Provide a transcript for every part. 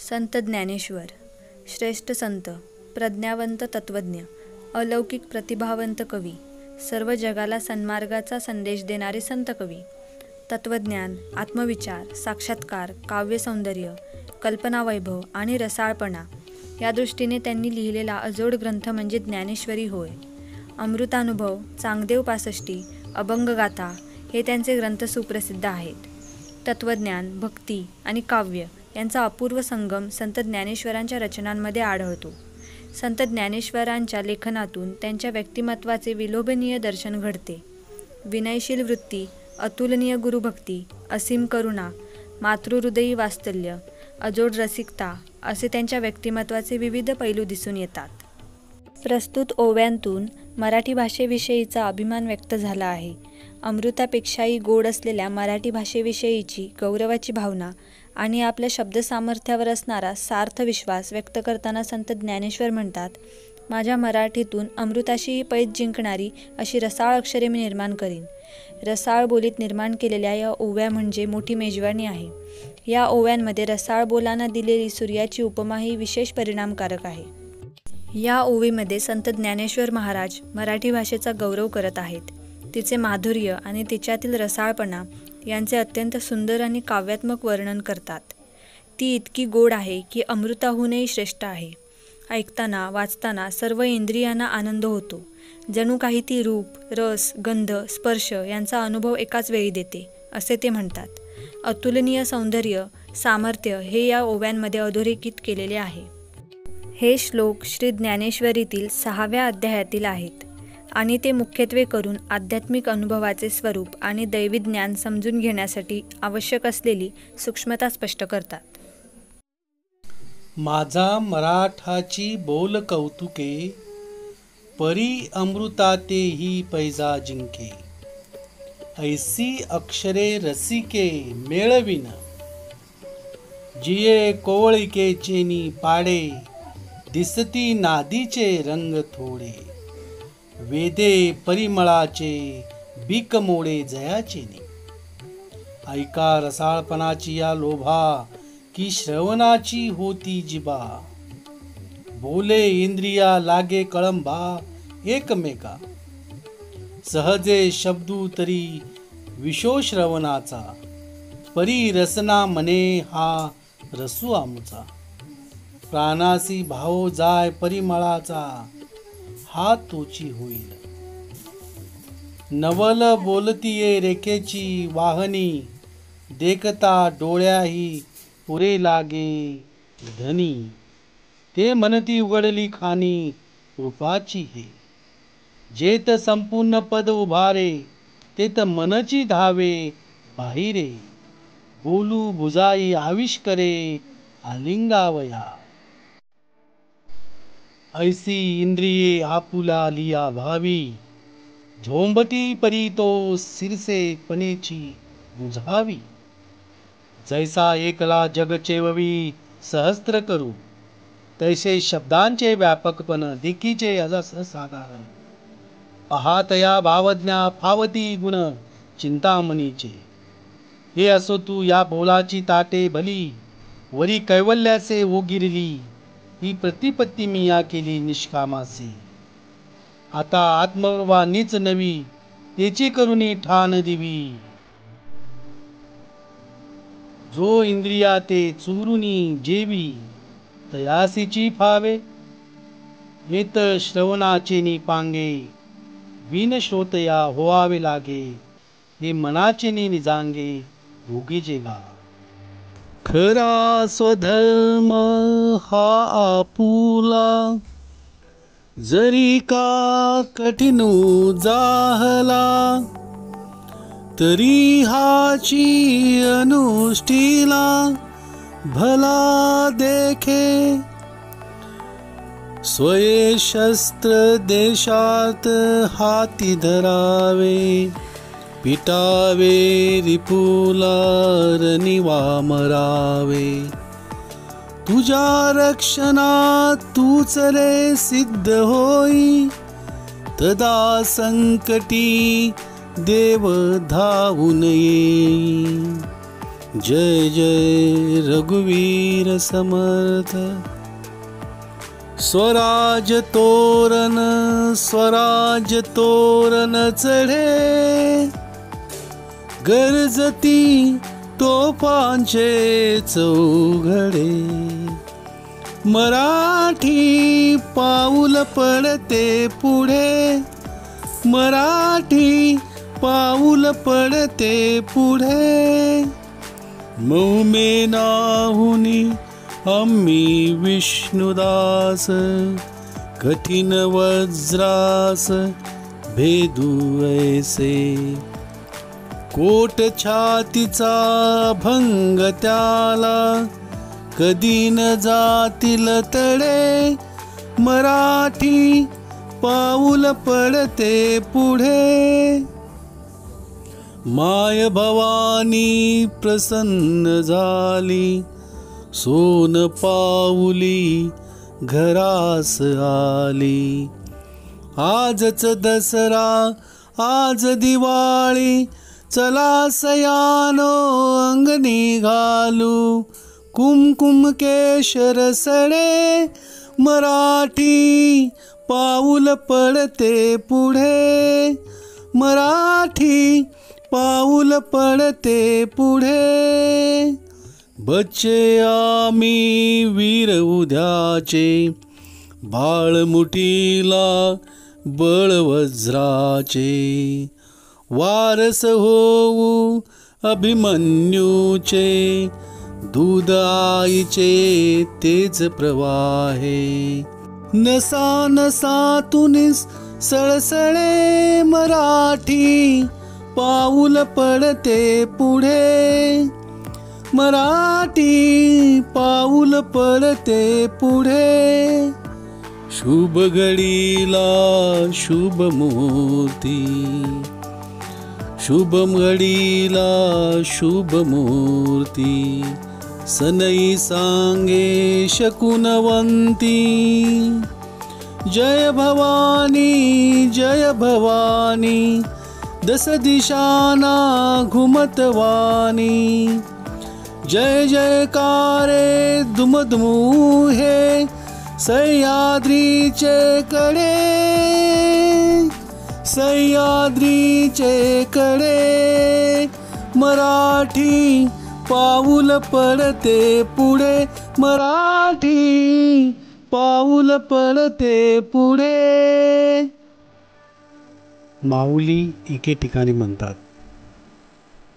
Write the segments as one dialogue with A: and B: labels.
A: संत ज्ञानेश्वर, श्रेष्ठ संत, प्रज्ञावंत तत्वज्ञ, अलौकिक प्रतिभावंत कवी, सर्व जगाला सन्मार्गाचा संदेश देणारे संत कवी. तत्वज्ञान, आत्मविचार, साक्षात्कार, काव्यसौंदर्य, कल्पनावैभव आणि रसाळपणा या दृष्टीने त्यांनी लिहिलेला अजोड ग्रंथ म्हणजे ज्ञानेश्वरी होय. अमृतानुभव, चांगदेव पासष्टी, अभंगगाथा हे त्यांचे ग्रंथ सुप्रसिद्ध आहेत. तत्वज्ञान, भक्ती आणि काव्य यांचा अपूर्व संगम संत ज्ञानेश्वरांच्या रचनांमध्ये आढळतो. संत ज्ञानेश्वरांच्या लेखनातून त्यांच्या व्यक्तिमत्वाचे विलोभनीय दर्शन घडते. विनयशील वृत्ती, अतुलनीय गुरुभक्ती, असीम करुणा, मातृहृदयी वात्सल्य, अजोड रसिकता असे त्यांच्या व्यक्तिमत्वाचे विविध पैलू दिसून येतात. प्रस्तुत ओव्यांतून मराठी भाषेविषयीचा अभिमान व्यक्त झाला आहे. अमृतापेक्षाही गोड असलेल्या मराठी भाषेविषयीची गौरवाची भावना आणि आपल्या शब्दसामर्थ्यावर असणारा सार्थ विश्वास व्यक्त करताना संत ज्ञानेश्वर म्हणतात, माझ्या मराठीतून अमृताशीही पैज जिंकणारी अशी रसाळ अक्षरे मी निर्माण करीन. रसाळ बोलीत निर्माण केलेल्या या ओव्या म्हणजे मोठी मेजवानी आहे. या ओव्यांमध्ये रसाळ बोलांना दिलेली सूर्याची उपमाही विशेष परिणामकारक आहे. या ओवीमध्ये संत ज्ञानेश्वर महाराज मराठी भाषेचा गौरव करत आहेत. तिचे माधुर्य आणि तिच्यातील रसाळपणा यांचे अत्यंत सुंदर आणि काव्यात्मक वर्णन करतात. ती इतकी गोड आहे की अमृताहूनही श्रेष्ठ आहे. ऐकताना वाचताना सर्व इंद्रियांना आनंद होतो. जणू काही ती रूप, रस, गंध, स्पर्श यांचा अनुभव एकाच वेळी देते असे ते म्हणतात. अतुलनीय सौंदर्य, सामर्थ्य हे या ओव्यांमध्ये अधोरेखित केलेले आहे. हे श्लोक श्री ज्ञानेश्वरीतील 6व्या अध्यायातील आहेत आणि ते मुख्यत्वे करून आध्यात्मिक अनुभवाचे स्वरूप आणि दैवी ज्ञान समजून घेण्यासाठी आवश्यक असलेली सूक्ष्मता स्पष्ट करतात.
B: माझा मराठाची बोल कौतुके, परी अमृतातेही पैजा जिंके. ऐसी अक्षरे रसिके मेळविन, जिये कोवळिके चेनी पाडे. दिसती नादीचे रंग थोडे, वेदे परिमळाचे बीक मोडे जयाचेनी. ऐका रसाळपणाची या लोभा, की श्रवणाची होती जिबा. बोले इंद्रिया लागे कळंबा एकमेका. सहजे शब्दू तरी विशो श्रवणाचा. परी रसना मने हा रसू आमुचा. प्राणासी भाव जाय परिमळाचा, हा तोची होईल. नवल बोलतीये रेखेची वाहनी. देखता डोळ्याही पुरे लागे धनी. ते म्हणती उघडली खानी रूपाची हे. जेत संपूर्ण पद उभारे, तेत मनची धावे बाहिरे. बोलू बुजाई आविष्करे आलिंगावया. ऐसी इंद्रिये आपुला लिया भावी. झोंबटी परी तो सिरसे पणेची बुझावी. जैसा एकला जग चेववी सहस्त्र करू. तैसे शब्दांचे व्यापकपण देखीचे असाधारण. अहातया भावज्ञा फावती गुण चिंतामणीचे. हे असो तू या बोलाची ताटे भली. वरी कैवल्याचे ओगिरली, ही प्रतिपत्ती मी या केली निष्कामासी. आता आत्मवा नीच नवी, तेची करुणी ठाण दिवी. जो इंद्रिया ते चुरुनी जेवी, तयासीची फावे. येत श्रवणाचे नि पांगे, विन श्रोतया होवावे लागे. हे मनाचे नि निजांगे भोगीचे गा. खरा स्वधर्म हा आपुला, जरी का कठीणू जाहला. तरी हाची अनुष्ठीला भला देखे. स्वये शस्त्र देशात हाती धरावे. पिटावे रिपुला रनिवा मरावे. तुझ्या रक्षणात तूच रे सिद्ध होई. तदा संकटी देव धावून येई. जय जय रघुवीर समर्थ. स्वराज तोरण चढे, गरजती तोफांचे चौघडे. मराठी पाऊल पडते पुढे, मराठी पाऊल पडते पुढे. मौमेनाहुनी आम्ही विष्णुदास, कठीण वज्रास भेदू ऐसे. कोट छातीचा भंग त्याला, कधी न जातील तडे. मराठी पाऊल पडते पुढे. माय भवानी प्रसन्न झाली, सोन पाऊली घरास आली. आजच दसरा आज दिवाळी, चला सयानो अंगणी घालू. कुमकुम केशर सडे, मराठी पाऊल पडते पुढे. मराठी पाऊल पडते पुढे. बच्चे आम्ही वीर उद्याचे, बाळमुठीला बळवज्राचे. वारस होऊ अभिमन्यूचे, दूध आईचे तेज प्रवाहे. नसा नसातून सळसळे, मराठी पाऊल पडते पुढे. मराठी पाऊल पडते पुढे. शुभ घडीला शुभ मुहूर्ती, शुभ घडीला शुभ मूर्ती. सनई सांगे शकुनवंती, जय भवानी जय भवानी. दस दिशाना घुमतवानी, जय जयकारे दुमदुमू हे. सह्याद्रीचे कडे, सह्याद्रीचे कडे. मराठी पाऊल पडते पुढे, मराठी पाऊल पडते पुढे. माऊली एके ठिकाणी म्हणतात,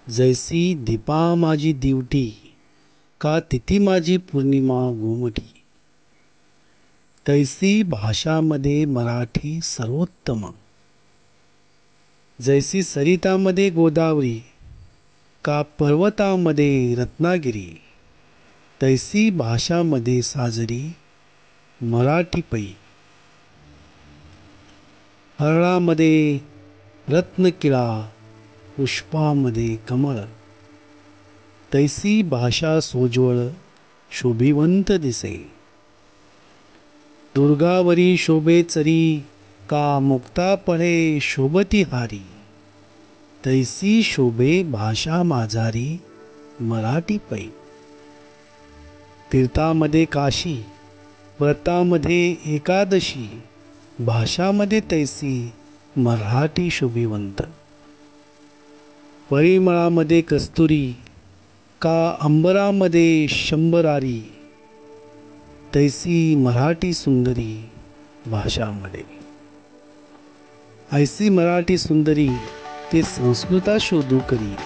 B: जैसी दीपा माझी दिवटी, का तिथी माझी पौर्णिमा गोमटी. तैसी भाषामध्ये मराठी सर्वोत्तम. जैसी सरितामध्ये गोदावरी, का पर्वतामध्ये रत्नागिरी. तैसी भाषामध्ये साजरी मराठी पै. हरळामध्ये रत्नकिळा, पुष्पामध्ये कमळ. तैसी भाषा सोज्वळ शोभिवंत दिसे. दुर्गावरी शोभे चरी, का मुक्तापळे शोभती हारी. तैसी शोभे भाषा माझारी मराठी पै. तीर्थामध्ये काशी, व्रतामध्ये एकादशी. भाषामध्ये तैसी मराठी शोभिवंत. परिमळामध्ये कस्तुरी, का अंबरामध्ये शंभरारी. तैसी मराठी सुंदरी भाषामध्ये. ऐसी मराठी सुंदरी ते संस्कृता शोधू करी.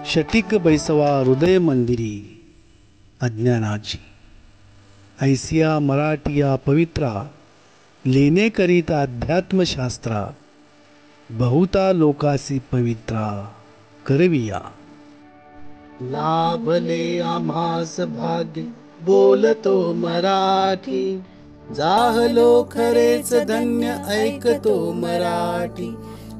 B: शतिक बैसवा हृदय मंदिरी अज्ञानाची. ऐसिया मराठिया पवित्रा, लेणेकरिता अध्यात्मशास्त्रा. बहुता लोकासी पवित्रा करविया. लाभले आम्हास भाग्य बोलतो मराठी. जाहलो खरेच धन्य ऐकतो मराठी.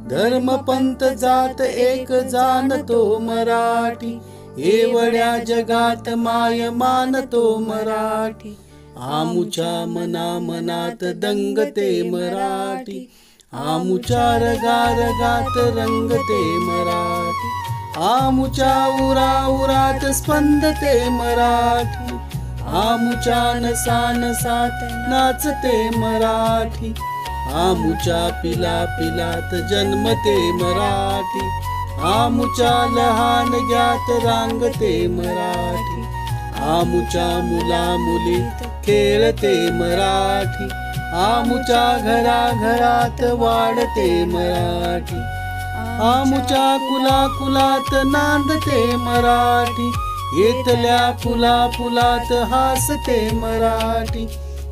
B: धर्म पंथ जात एक जाणतो मराठी. एवढ्या जगात माय मानतो मराठी. आमुच्या मनात दंगते मराठी. आमुच्या रगारगात रंगते मराठी. आमुच्या उराउरात स्पंदते मराठी, आमुच्या नसानसात नाचते मराठी, आमुच्या पिला पिलात जन्मते मराठी, आमुच्या लहान ग्यात रांगते मराठी, आमुच्या मुला मुलीत खेळते मराठी, आमुच्या घराघरात वाढते मराठी, आमुच्या कुलाकुलात नांदते मराठी, येतल्या फुला फुलात हासते मराठी,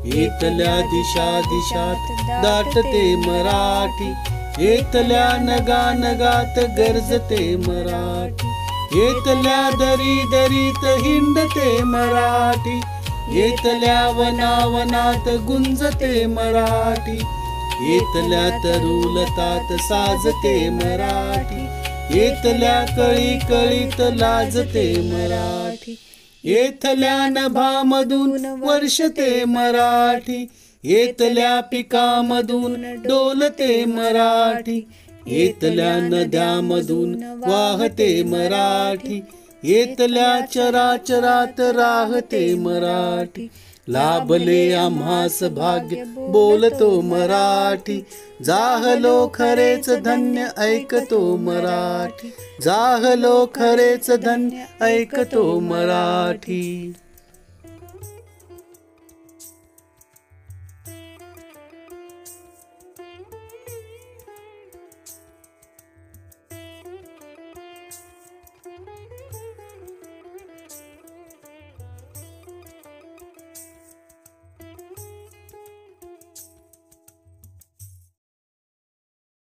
B: येतल्या दिशा दिशात दाटते मराठी, येतल्या नगा नगात गरजते मराठी, येतल्या दरी दरीत हिंडते मराठी, येतल्या वनावनात गुंजते मराठी, येतल्या तरुलतात साजते मराठी, येतल्या कळी कळीत लाजते मराठी, येतल्या नभामधून वर्षते मराठी, येतल्या पिकामधून डोलते मराठी, येतल्या नद्यामधून वाहते मराठी, येतल्या चराचरात राहते मराठी, लाभले आम्हास भाग्य बोलतो मराठी, जाहलो खरेच धन्य ऐकतो मराठी, जाहलो खरेच धन्य ऐकतो मराठी.